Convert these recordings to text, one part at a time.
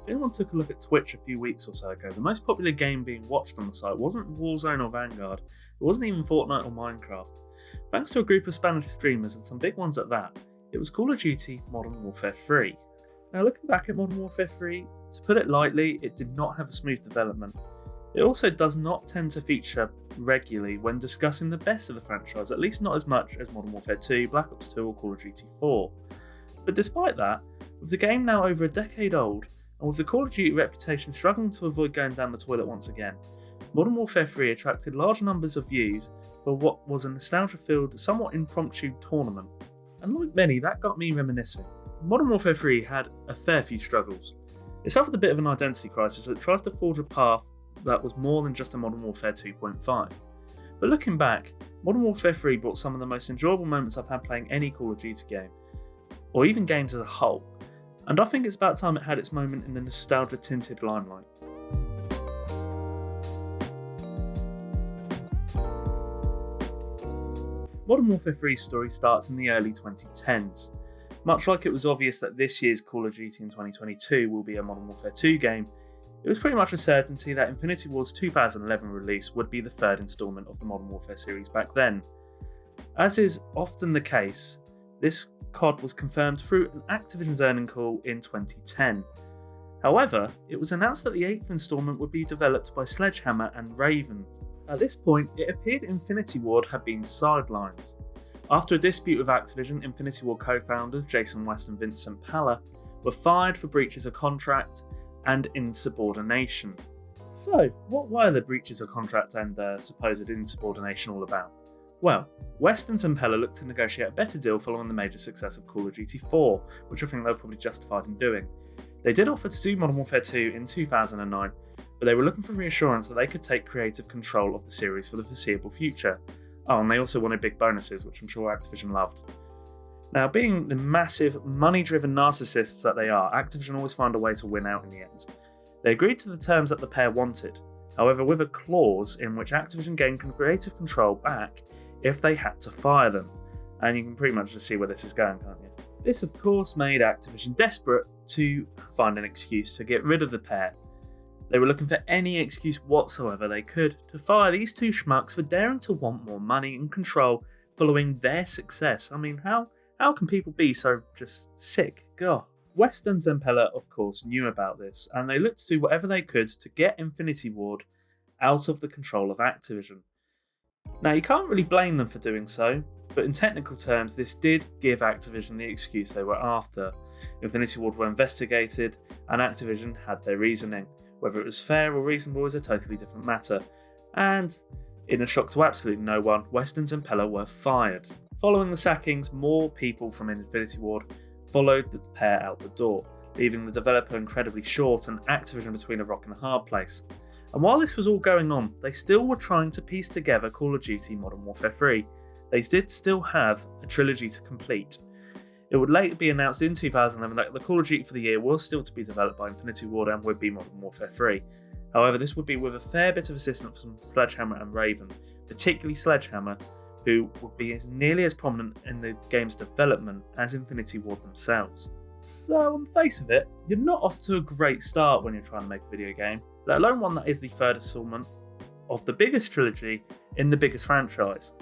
If anyone took a look at Twitch a few weeks or so ago, the most popular game being watched on the site wasn't Warzone or Vanguard, it wasn't even Fortnite or Minecraft. Thanks to a group of Spanish streamers and some big ones at that, it was Call of Duty Modern Warfare 3. Now looking back at Modern Warfare 3, to put it lightly, it did not have a smooth development. It also does not tend to feature regularly when discussing the best of the franchise, at least not as much as Modern Warfare 2, Black Ops 2 or Call of Duty 4. But despite that, with the game now over a decade old, and with the Call of Duty reputation struggling to avoid going down the toilet once again, Modern Warfare 3 attracted large numbers of views for what was a nostalgia-filled, somewhat impromptu tournament. And like many, that got me reminiscing. Modern Warfare 3 had a fair few struggles. It suffered a bit of an identity crisis that tries to forge a path that was more than just a Modern Warfare 2.5. But looking back, Modern Warfare 3 brought some of the most enjoyable moments I've had playing any Call of Duty game, or even games as a whole, and I think it's about time it had its moment in the nostalgia-tinted limelight. Modern Warfare 3's story starts in the early 2010s. Much like it was obvious that this year's Call of Duty in 2022 will be a Modern Warfare 2 game, it was pretty much a certainty that Infinity Ward's 2011 release would be the third instalment of the Modern Warfare series back then. As is often the case, this COD was confirmed through an Activision's earnings call in 2010. However, it was announced that the 8th instalment would be developed by Sledgehammer and Raven. At this point, it appeared Infinity Ward had been sidelined. After a dispute with Activision, Infinity Ward co-founders Jason West and Vincent Palla were fired for breaches of contract and insubordination. So, what were the breaches of contract and supposed insubordination all about? Well, West and Pella looked to negotiate a better deal following the major success of Call of Duty 4, which I think they were probably justified in doing. They did offer to do Modern Warfare 2 in 2009, but they were looking for reassurance that they could take creative control of the series for the foreseeable future. Oh, and they also wanted big bonuses, which I'm sure Activision loved. Now, being the massive, money-driven narcissists that they are, Activision always found a way to win out in the end. They agreed to the terms that the pair wanted, however with a clause in which Activision gained creative control back if they had to fire them. And you can pretty much just see where this is going, can't you? This of course made Activision desperate to find an excuse to get rid of the pair. They were looking for any excuse whatsoever they could to fire these two schmucks for daring to want more money and control following their success. I mean, how can people be so just sick? God. West and Zempella of course knew about this, and they looked to do whatever they could to get Infinity Ward out of the control of Activision. Now, you can't really blame them for doing so, but in technical terms, this did give Activision the excuse they were after. Infinity Ward were investigated, and Activision had their reasoning. Whether it was fair or reasonable is a totally different matter. And, in a shock to absolutely no one, West and Zempella were fired. Following the sackings, more people from Infinity Ward followed the pair out the door, leaving the developer incredibly short and Activision between a rock and a hard place. And while this was all going on, they still were trying to piece together Call of Duty Modern Warfare 3. They did still have a trilogy to complete. It would later be announced in 2011 that the Call of Duty for the year was still to be developed by Infinity Ward and would be Modern Warfare 3. However, this would be with a fair bit of assistance from Sledgehammer and Raven, particularly Sledgehammer, who would be nearly as prominent in the game's development as Infinity Ward themselves. So, on the face of it, you're not off to a great start when you're trying to make a video game, let alone one that is the third installment of the biggest trilogy in the biggest franchise.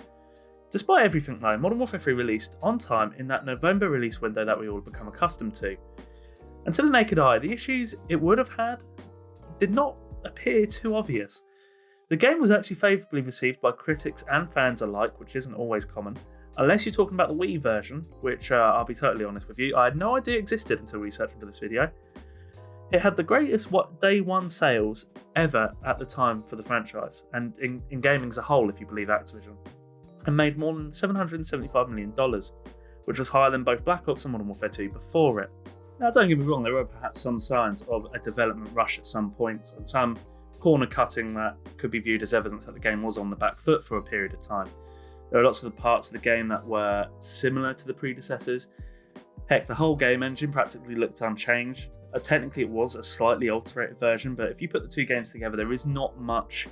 Despite everything though, Modern Warfare 3 released on time in that November release window that we all become accustomed to. And to the naked eye, the issues it would have had did not appear too obvious. The game was actually favourably received by critics and fans alike, which isn't always common, unless you're talking about the Wii version, which I'll be totally honest with you, I had no idea existed until researching for this video. It had the greatest day one sales ever at the time for the franchise, and in gaming as a whole if you believe Activision, and made more than $775 million, which was higher than both Black Ops and Modern Warfare 2 before it. Now don't get me wrong, there were perhaps some signs of a development rush at some points, and some corner cutting that could be viewed as evidence that the game was on the back foot for a period of time. There are lots of the parts of the game that were similar to the predecessors. Heck, the whole game engine practically looked unchanged. Technically it was a slightly alterated version, but if you put the two games together, there's not much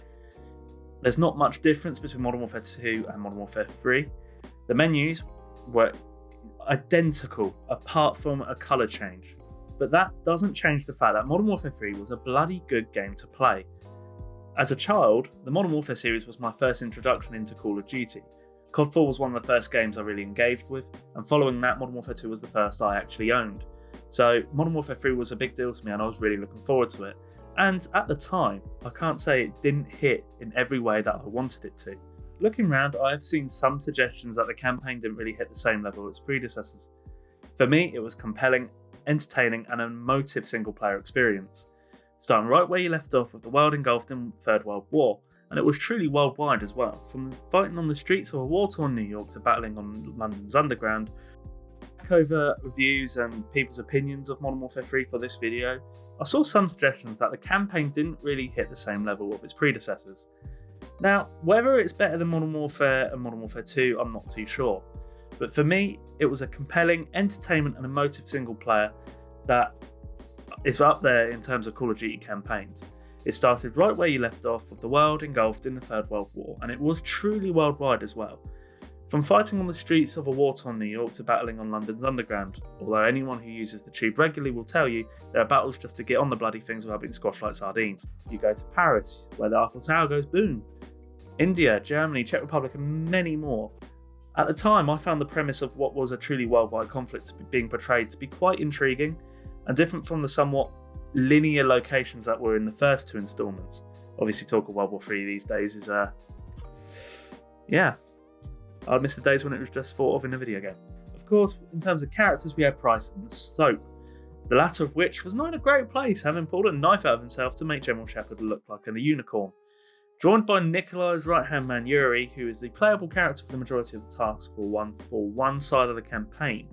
difference between Modern Warfare 2 and Modern Warfare 3. The menus were identical apart from a colour change. but that doesn't change the fact that Modern Warfare 3 was a bloody good game to play. As a child, the Modern Warfare series was my first introduction into Call of Duty. COD 4 was one of the first games I really engaged with, and following that, Modern Warfare 2 was the first I actually owned. So Modern Warfare 3 was a big deal to me and I was really looking forward to it. And at the time, I can't say it didn't hit in every way that I wanted it to. Looking around, I have seen some suggestions that the campaign didn't really hit the same level as its predecessors. For me, it was compelling, entertaining and an emotive single-player experience. Starting right where you left off with the world engulfed in Third World War, and it was truly worldwide as well, from fighting on the streets of a war-torn New York to battling on London's underground. Back over reviews and people's opinions of Modern Warfare 3 for this video, I saw some suggestions that the campaign didn't really hit the same level of its predecessors. Now, whether it's better than Modern Warfare and Modern Warfare 2, I'm not too sure. But for me, it was a compelling, entertainment and emotive single player that is up there in terms of Call of Duty campaigns. It started right where you left off with the world engulfed in the Third World War, and it was truly worldwide as well. From fighting on the streets of a war-torn New York to battling on London's underground, although anyone who uses the tube regularly will tell you there are battles just to get on the bloody things without being squashed like sardines. You go to Paris, where the Eiffel Tower goes boom. India, Germany, Czech Republic and many more. At the time, I found the premise of what was a truly worldwide conflict being portrayed to be quite intriguing and different from the somewhat linear locations that were in the first two installments. Obviously, talk of World War III these days is, I'd miss the days when it was just thought of in a video game. Of course, in terms of characters, we had Price and the Soap, the latter of which was not in a great place, having pulled a knife out of himself to make General Shepard look like a unicorn. Joined by Nikolai's right-hand man Yuri, who is the playable character for the majority of the task for one side of the campaign,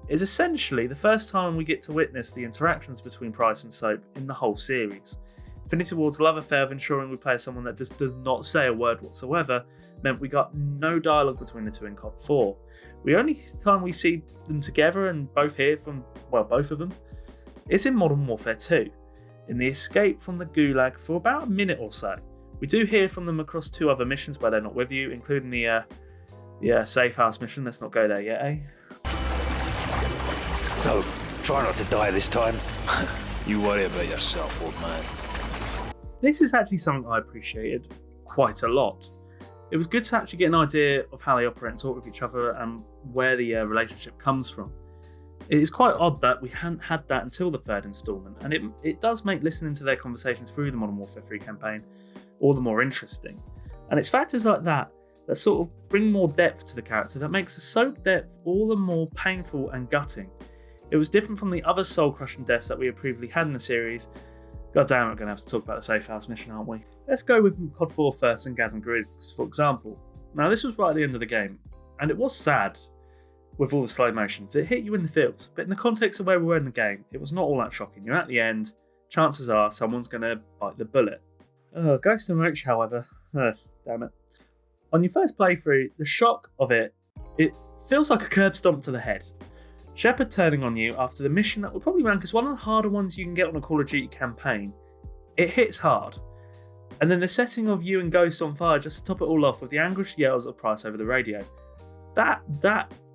is essentially the first time we get to witness the interactions between Price and Soap in the whole series. Infinity Ward's love affair of ensuring we play as someone that just does not say a word whatsoever meant we got no dialogue between the two in COD 4. The only time we see them together and both hear from, both of them, is in Modern Warfare 2, in the escape from the Gulag for about a minute or so. We do hear from them across two other missions where they're not with you, including the safe house mission. Let's not go there yet, eh? So, try not to die this time. You worry about yourself, old man. This is actually something I appreciated quite a lot. It was good to actually get an idea of how they operate and talk with each other and where the relationship comes from. It is quite odd that we hadn't had that until the third instalment, and it does make listening to their conversations through the Modern Warfare 3 campaign all the more interesting. And it's factors like that that sort of bring more depth to the character that makes the Soap death all the more painful and gutting. It was different from the other soul-crushing deaths that we had previously had in the series. God damn, we're going to have to talk about the safe house mission, aren't we? Let's go with COD 4 first and Gaz and Griggs, for example. Now, this was right at the end of the game, and it was sad with all the slow motions. It hit you in the feels, but in the context of where we were in the game, it was not all that shocking. You're at the end, chances are someone's going to bite the bullet. Ghost and Roach, however, damn it. On your first playthrough, the shock of it feels like a curb stomp to the head. Shepard turning on you after the mission that would probably rank as one of the harder ones you can get on a Call of Duty campaign. It hits hard. And then the setting of you and Ghost on fire just to top it all off with the anguished yells of Price over the radio. That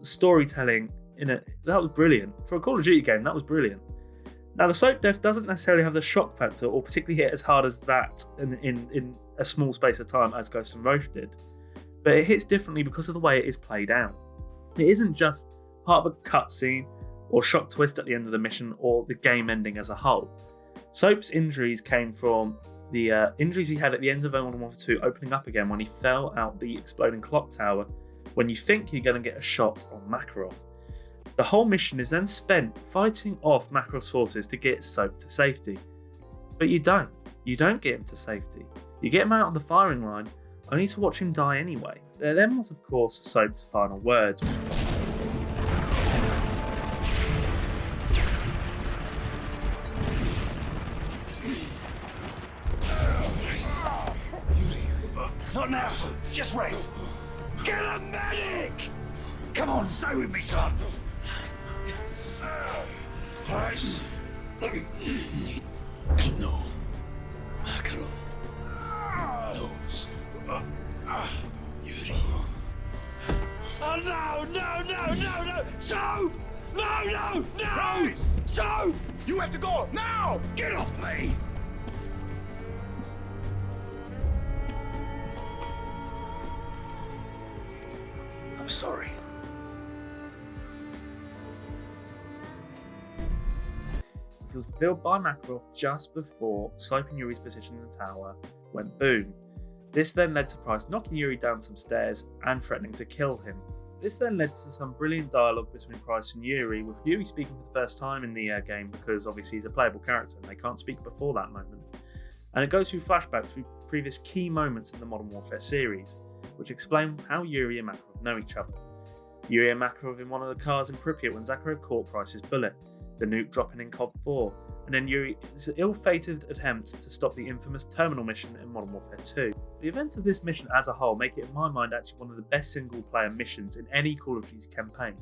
storytelling that was brilliant. For a Call of Duty game, that was brilliant. Now, the Soap death doesn't necessarily have the shock factor or particularly hit as hard as that in a small space of time as Ghost and Roach did, but it hits differently because of the way it is played out. It isn't just part of a cutscene or shock twist at the end of the mission or the game ending as a whole. Soap's injuries came from the injuries he had at the end of Modern Warfare 2 opening up again when he fell out the exploding clock tower when you think you're going to get a shot on Makarov. The whole mission is then spent fighting off Makarov's forces to get Soap to safety. But you don't. You don't get him to safety. You get him out of the firing line, only to watch him die anyway. There then was, of course, Soap's final words. Not now, son. Just rest. Get a medic! Come on, stay with me, son. Price. No. Makarov. Those. Yuri. Oh, no! Soap! No! Price. Soap! have to go! Now! Get off me! I'm sorry. It was revealed by Makarov just before Soap and Yuri's position in the tower went boom. This then led to Price knocking Yuri down some stairs and threatening to kill him. This then led to some brilliant dialogue between Price and Yuri, with Yuri speaking for the first time in the game because obviously he's a playable character and they can't speak before that moment. And it goes through flashbacks through previous key moments in the Modern Warfare series, which explain how Yuri and Makarov know each other. Yuri and Makarov in one of the cars in Pripyat when Zakharov caught Price's bullet, the nuke dropping in COD 4, and then Yuri's ill-fated attempt to stop the infamous terminal mission in Modern Warfare 2. The events of this mission as a whole make it, in my mind, actually one of the best single-player missions in any Call of Duty campaign.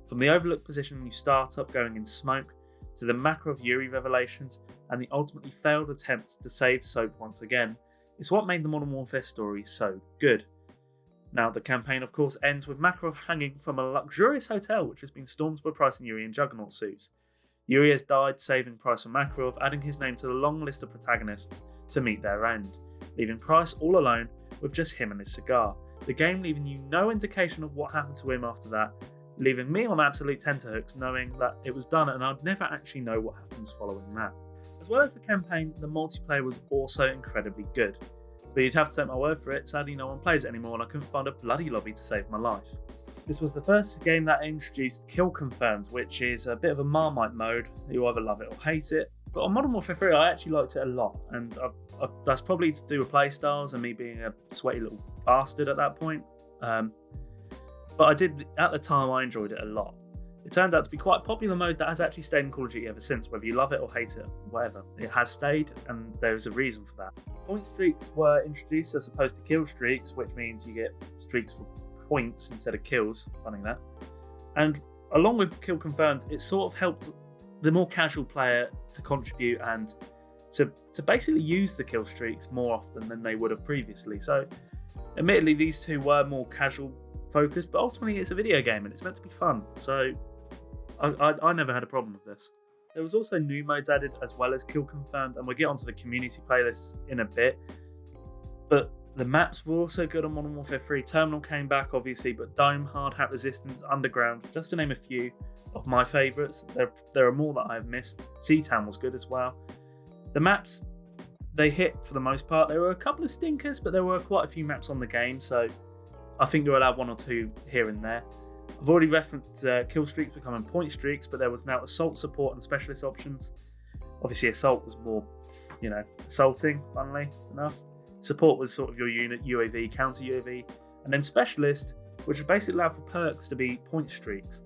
From the overlooked position you start up going in smoke, to the Makarov-Yuri revelations, and the ultimately failed attempt to save Soap once again, it's what made the Modern Warfare story so good. Now, the campaign of course ends with Makarov hanging from a luxurious hotel which has been stormed by Price and Yuri in Juggernaut suits. Yuri has died saving Price from Makarov, adding his name to the long list of protagonists to meet their end, leaving Price all alone with just him and his cigar, the game leaving you no indication of what happened to him after that, leaving me on absolute tenterhooks knowing that it was done and I'd never actually know what happens following that. As well as the campaign, the multiplayer was also incredibly good, but you'd have to take my word for it, sadly no one plays it anymore and I couldn't find a bloody lobby to save my life. This was the first game that introduced Kill Confirmed, which is a bit of a Marmite mode. You either love it or hate it. But on Modern Warfare 3, I actually liked it a lot, and that's probably to do with playstyles and me being a sweaty little bastard at that point. But I did, at the time, I enjoyed it a lot. It turned out to be quite a popular mode that has actually stayed in Call of Duty ever since, whether you love it or hate it, whatever. It has stayed, and there's a reason for that. Point streaks were introduced as opposed to kill streaks, which means you get streaks for points instead of kills, funny that. And along with Kill Confirmed, it sort of helped the more casual player to contribute and to basically use the kill streaks more often than they would have previously. So admittedly these two were more casual focused, but ultimately it's a video game and it's meant to be fun, so I never had a problem with this. There was also new modes added as well as Kill Confirmed, and we'll get onto the community playlists in a bit, but the maps were also good on Modern Warfare 3. Terminal came back, obviously, but Dome, Hard Hat Resistance, Underground, just to name a few of my favourites. There are more that I've missed. Seatown was good as well. The maps, they hit for the most part. There were a couple of stinkers, but there were quite a few maps on the game, so I think you're allowed one or two here and there. I've already referenced kill streaks becoming point streaks, but there was now assault support and specialist options. Obviously, assault was more, assaulting, funnily enough. Support was sort of your unit, UAV, counter UAV, and then Specialist, which would basically allow for perks to be point streaks.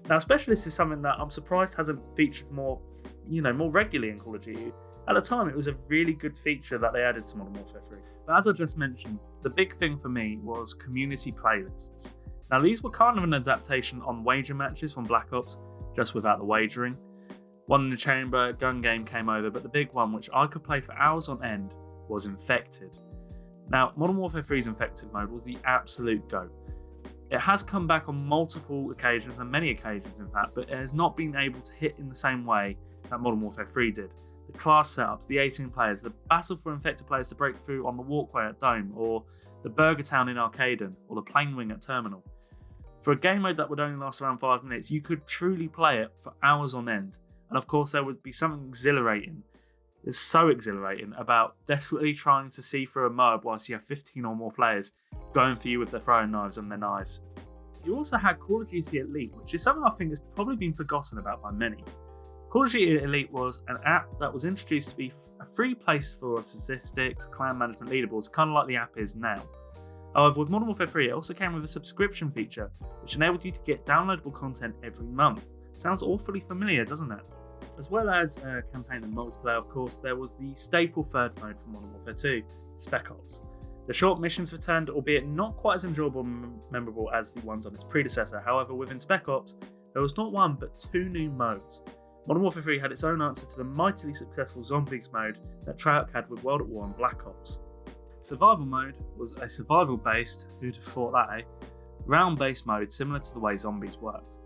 Now, Specialist is something that I'm surprised hasn't featured more regularly in Call of Duty. At the time, it was a really good feature that they added to Modern Warfare 3. But as I just mentioned, the big thing for me was community playlists. Now, these were kind of an adaptation on wager matches from Black Ops, just without the wagering. One in the chamber, gun game came over, but the big one, which I could play for hours on end, was Infected. Now, Modern Warfare 3's Infected mode was the absolute GOAT. It has come back on multiple occasions, and many occasions in fact, but it has not been able to hit in the same way that Modern Warfare 3 did. The class setups, the 18 players, the battle for infected players to break through on the walkway at Dome, or the Burger Town in Arcaden, or the Plane Wing at Terminal. For a game mode that would only last around 5 minutes, you could truly play it for hours on end. And of course there would be something exhilarating. It's so exhilarating about desperately trying to see through a mob whilst you have 15 or more players going for you with their throwing knives and their knives. You also had Call of Duty Elite, which is something I think has probably been forgotten about by many. Call of Duty Elite was an app that was introduced to be a free place for statistics, clan management leaderboards, kind of like the app is now. However, with Modern Warfare 3, it also came with a subscription feature, which enabled you to get downloadable content every month. Sounds awfully familiar, doesn't it? As well as campaign and multiplayer, of course, there was the staple third mode from Modern Warfare 2, Spec Ops. The short missions returned, albeit not quite as enjoyable and memorable as the ones on its predecessor. However, within Spec Ops, there was not one but 2 new modes. Modern Warfare 3 had its own answer to the mightily successful Zombies mode that Treyarch had with World at War and Black Ops. Survival mode was a survival-based, who'd have thought that, round-based mode similar to the way Zombies worked.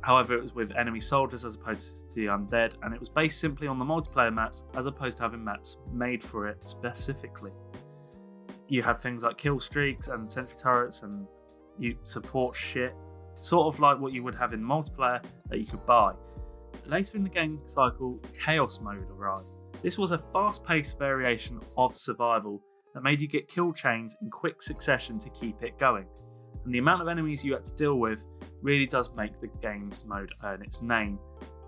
However, it was with enemy soldiers as opposed to the undead, and it was based simply on the multiplayer maps as opposed to having maps made for it specifically. You had things like kill streaks and sentry turrets and you support shit, sort of like what you would have in multiplayer that you could buy. Later in the game cycle, Chaos Mode arrived. This was a fast-paced variation of survival that made you get kill chains in quick succession to keep it going. And the amount of enemies you had to deal with really does make the game's mode earn its name.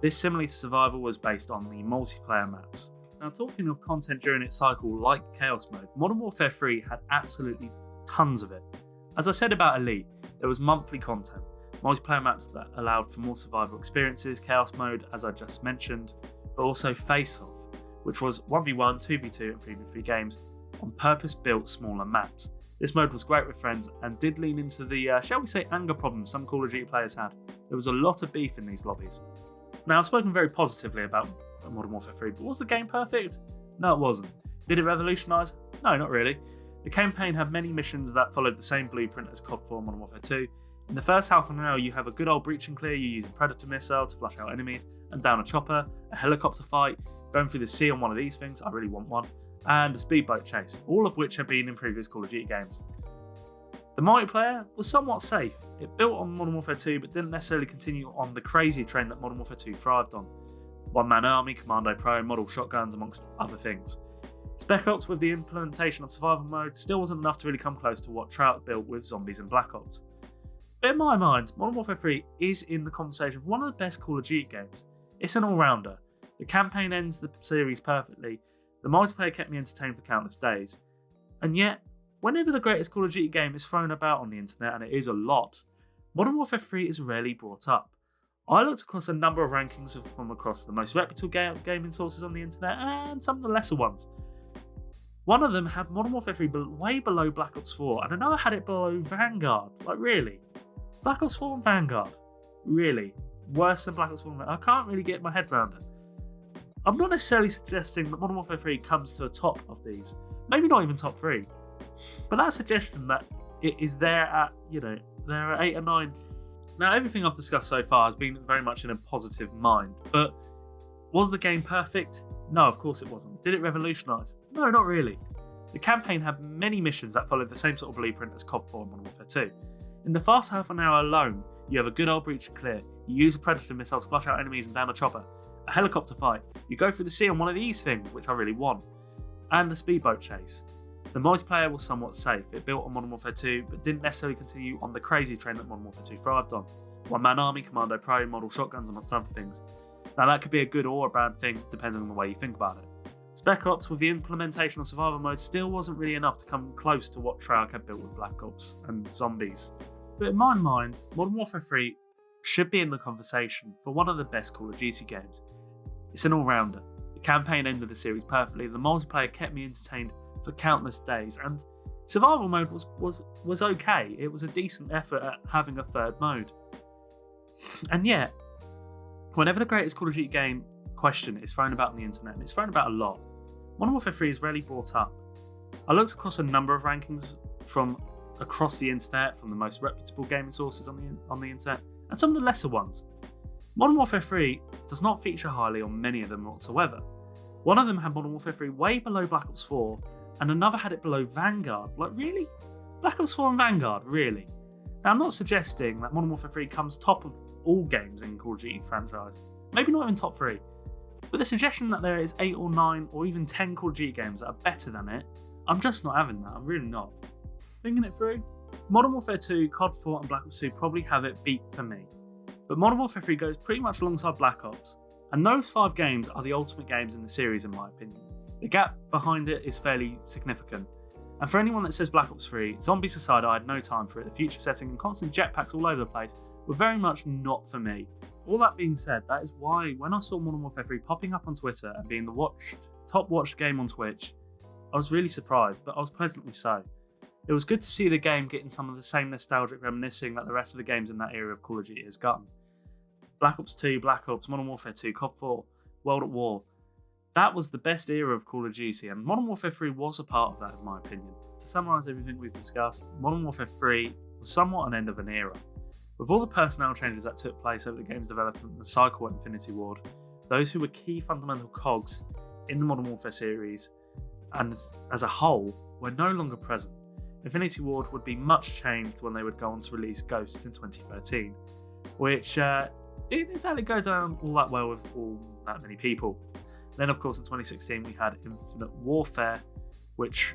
This, similarly to survival, was based on the multiplayer maps. Now, talking of content during its cycle like Chaos Mode, Modern Warfare 3 had absolutely tons of it. As I said about Elite, there was monthly content, multiplayer maps that allowed for more survival experiences, Chaos Mode, as I just mentioned, but also Face Off, which was 1v1, 2v2 and 3v3 games on purpose-built smaller maps. This mode was great with friends and did lean into the, shall we say, anger problems some Call of Duty players had. There was a lot of beef in these lobbies. Now, I've spoken very positively about Modern Warfare 3, but was the game perfect? No, it wasn't. Did it revolutionise? No, not really. The campaign had many missions that followed the same blueprint as COD 4 and Modern Warfare 2. In the first half an hour, you have a good old breach and clear, you use a predator missile to flush out enemies and down a chopper, a helicopter fight, going through the sea on one of these things, I really want one, and a speedboat chase, all of which have been in previous Call of Duty games. The multiplayer was somewhat safe. It built on Modern Warfare 2 but didn't necessarily continue on the crazy train that Modern Warfare 2 thrived on. One-man army, Commando Pro, model shotguns amongst other things. Spec Ops with the implementation of survival mode still wasn't enough to really come close to what Trout built with Zombies and Black Ops. But in my mind, Modern Warfare 3 is in the conversation of one of the best Call of Duty games. It's an all-rounder. The campaign ends the series perfectly, the multiplayer kept me entertained for countless days, and yet, whenever the greatest Call of Duty game is thrown about on the internet, and it is a lot, Modern Warfare 3 is rarely brought up. I looked across a number of rankings from across the most reputable gaming sources on the internet and some of the lesser ones. One of them had Modern Warfare 3 way below Black Ops 4, and another had it below Vanguard. Like, really? Black Ops 4 and Vanguard? Really? Worse than Black Ops 4 and Vanguard? I can't really get my head around it. I'm not necessarily suggesting that Modern Warfare 3 comes to the top of these. Maybe not even top 3. But that suggestion that it is there at, there at 8 or 9. Now, everything I've discussed so far has been very much in a positive mind, but was the game perfect? No, of course it wasn't. Did it revolutionise? No, not really. The campaign had many missions that followed the same sort of blueprint as COD 4 and Modern Warfare 2. In the first half an hour alone, you have a good old breach and clear, you use a predator missile to flush out enemies and down a chopper, a helicopter fight, you go through the sea on one of these things, which I really want, and the speedboat chase. The multiplayer was somewhat safe. It built on Modern Warfare 2, but didn't necessarily continue on the crazy train that Modern Warfare 2 thrived on. One-man army, Commando Pro, model shotguns, amongst other things. Now, that could be a good or a bad thing, depending on the way you think about it. Spec Ops, with the implementation of survival mode, still wasn't really enough to come close to what Treyarch had built with Black Ops and Zombies. But in my mind, Modern Warfare 3 should be in the conversation for one of the best Call of Duty games. It's an all-rounder. The campaign ended the series perfectly, the multiplayer kept me entertained for countless days, and survival mode was okay. It was a decent effort at having a third mode. And yet, whenever the greatest Call of Duty game question is thrown about on the internet, and it's thrown about a lot, Modern Warfare 3 is rarely brought up. I looked across a number of rankings from across the internet, from the most reputable gaming sources on the internet, and some of the lesser ones. Modern Warfare 3 does not feature highly on many of them whatsoever. One of them had Modern Warfare 3 way below Black Ops 4, and another had it below Vanguard. Like, really? Black Ops 4 and Vanguard, really? Now, I'm not suggesting that Modern Warfare 3 comes top of all games in Call of Duty franchise. Maybe not even top 3. But the suggestion that there is 8 or 9 or even 10 Call of Duty games that are better than it, I'm just not having that. I'm really not. Thinking it through, Modern Warfare 2, COD 4 and Black Ops 2 probably have it beat for me. But Modern Warfare 3 goes pretty much alongside Black Ops, and those 5 games are the ultimate games in the series in my opinion. The gap behind it is fairly significant. And for anyone that says Black Ops 3, zombies aside, I had no time for it. The future setting and constant jetpacks all over the place were very much not for me. All that being said, that is why when I saw Modern Warfare 3 popping up on Twitter and being the top watched game on Twitch, I was really surprised, but I was pleasantly so. It was good to see the game getting some of the same nostalgic reminiscing that the rest of the games in that era of Call of Duty has gotten. Black Ops 2, Black Ops, Modern Warfare 2, COD 4, World at War. That was the best era of Call of Duty, and Modern Warfare 3 was a part of that in my opinion. To summarise everything we've discussed, Modern Warfare 3 was somewhat an end of an era. With all the personnel changes that took place over the game's development and the cycle at Infinity Ward, those who were key fundamental cogs in the Modern Warfare series and as a whole were no longer present. Infinity Ward would be much changed when they would go on to release Ghosts in 2013, which didn't exactly go down all that well with all that many people. Then, of course, in 2016 we had Infinite Warfare, which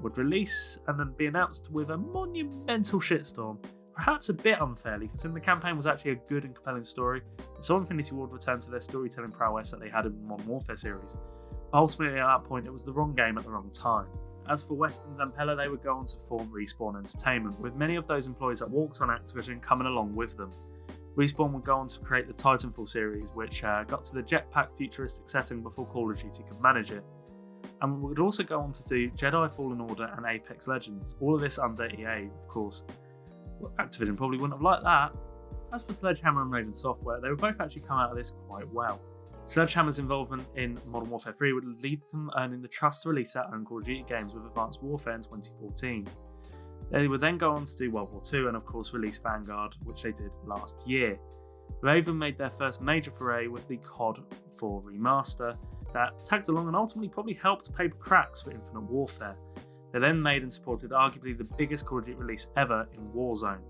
would release and then be announced with a monumental shitstorm, perhaps a bit unfairly, considering the campaign was actually a good and compelling story, and saw Infinity Ward return to their storytelling prowess that they had in the Modern Warfare series. But ultimately, at that point, it was the wrong game at the wrong time. As for Weston Zampella, they would go on to form Respawn Entertainment, with many of those employees that walked on Activision coming along with them. Respawn would go on to create the Titanfall series, which got to the jetpack futuristic setting before Call of Duty could manage it, and would also go on to do Jedi Fallen Order and Apex Legends, all of this under EA, of course. Well, Activision probably wouldn't have liked that. As for Sledgehammer and Raven Software, they would both actually come out of this quite well. Sledgehammer's involvement in Modern Warfare 3 would lead to them earning the trust to release their own Call of Duty games with Advanced Warfare in 2014. They would then go on to do World War II and of course release Vanguard, which they did last year. Raven made their first major foray with the COD 4 remaster that tagged along and ultimately probably helped pay cracks for Infinite Warfare. They then made and supported arguably the biggest Call of Duty release ever in Warzone.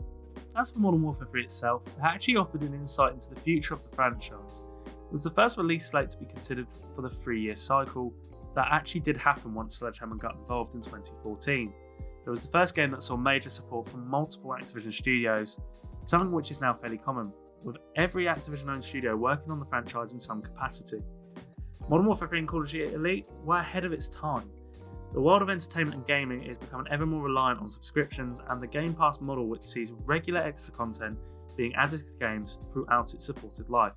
As for Modern Warfare 3 itself, it actually offered an insight into the future of the franchise. It was the first release slate to be considered for the 3-year cycle that actually did happen once Sledgehammer got involved in 2014. It was the first game that saw major support from multiple Activision studios, something which is now fairly common, with every Activision-owned studio working on the franchise in some capacity. Modern Warfare 3 and Call of Duty Elite were ahead of its time. The world of entertainment and gaming is becoming ever more reliant on subscriptions, and the Game Pass model, which sees regular extra content being added to games throughout its supported life.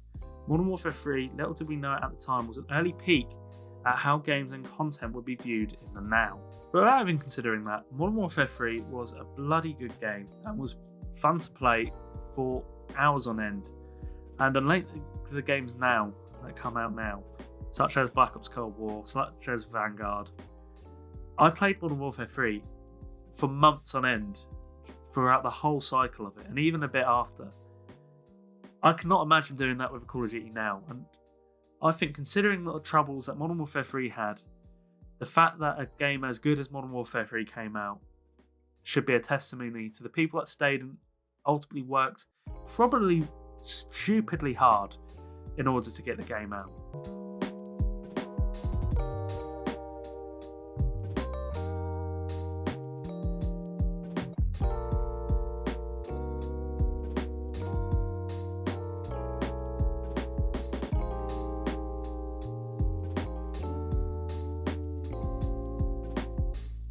Modern Warfare 3, little did we know at the time, was an early peek at how games and content would be viewed in the now. But without even considering that, Modern Warfare 3 was a bloody good game and was fun to play for hours on end. And unlike the games now that come out now, such as Black Ops Cold War, such as Vanguard, I played Modern Warfare 3 for months on end throughout the whole cycle of it, and even a bit after. I cannot imagine doing that with Call of Duty now, and I think considering the troubles that Modern Warfare 3 had, the fact that a game as good as Modern Warfare 3 came out should be a testimony to the people that stayed and ultimately worked probably stupidly hard in order to get the game out.